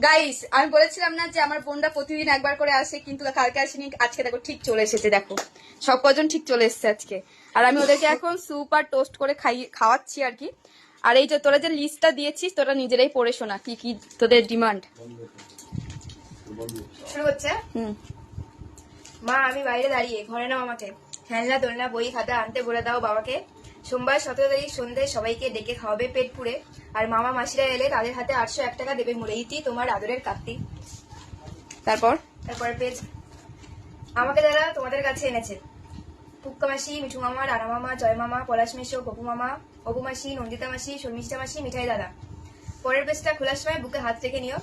Guys আমি বলেছিলাম না যে আমার বোনটা প্রতিদিন একবার করে আসে, কিন্তু কালকে আসেনি, আজকে দেখো ঠিক চলে এসেছে। দেখো সব কজন ঠিক চলে এসেছে আজকে। আর আমি ওদেরকে এখন স্যুপ আর টোস্ট করে খাওয়াচ্ছি আর কি। আর এই যে তোরা যে লিস্টটা দিয়েছিস তোরা নিজেরাই পড়ে শোনা কি কি তোদের ডিমান্ড। শুরু হচ্ছে। মা আমি বাইরে দাঁড়িয়ে, ঘরে নাও আমাকে, খেলনা দোলনা বই খাতা আনতে বলে দাও বাবাকে। সোমবার 17 তারিখ সন্ধ্যে সবাইকে ডেকে খাওয়াবে পেট পুড়ে, আর মামা মাসিরা এলে তাদের হাতে 801 টাকা দেবে মুড়ে। ইতি তোমার আদরের কার্তি। তারপরে পেজ, আমাকে যারা তোমাদের কাছে এনেছে, পুক্কা মাসি, মিঠু মামা, রানা মামা, জয় মামা, পলাশ মেশো, পপু মামা, অপু মাসি, নন্দিতা মাসি, শর্মিষ্ঠা মাসি, মিঠাই দাদা। পরের পেজটা খোলার সময় বুকে হাত রেখে নিও।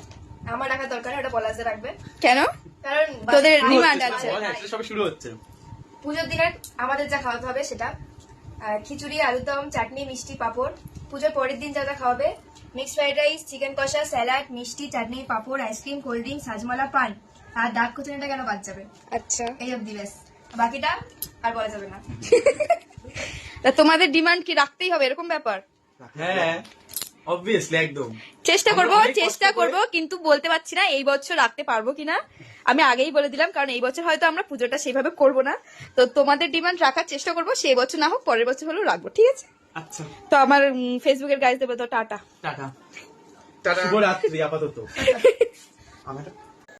আমার রাখা দরকার নেই, ওটা পলাশে রাখবে। কেন? কারণ তোদের ডিমান্ড আছে। সবে শুরু হচ্ছে। পুজোর দিনের আমাদের যা খাওয়াতে হবে সেটা, খিচুড়ি, আলুদম, চাটনি, মিষ্টি, পাঁপড়। পুজোর পরের দিন যা যা খাওয়াবে, মিক্সড ফ্রাইড রাইস, চিকেন কষা, স্যালাড, মিষ্টি, চাটনি, পাঁপড়, আইসক্রিম, কোল্ড ড্রিঙ্কস, হাজমালা, পান। আর ডাক কুচুনিটা কেন বাদ যাবে? আচ্ছা এই অব্দি ব্যাস, বাকিটা আর বলা যাবে না। তা তোমাদের ডিমান্ড কি রাখতেই হবে এরকম ব্যাপার? হ্যাঁ অবভিয়াসলি একদম চেষ্টা করবো আমরা অনেক চেষ্টা কষ্ট করে- করবো, কিন্তু বলতে পারছি না এই বছর রাখতে পারবো কিনা। আমি আগেই বলে দিলাম, কারণ এই বছর হয়তো আমরা পুজোটা সেইভাবে করবো না। তো তোমাদের ডিমান্ড রাখার চেষ্টা করবো, সেই বছর না হোক পরের বছর হলেও রাখবো, ঠিক আছে? আচ্ছা তো আমার ফেসবুকের গাইজ দেবো তো টাটা। টাটা শুভরাত্রি আপাতত। আমার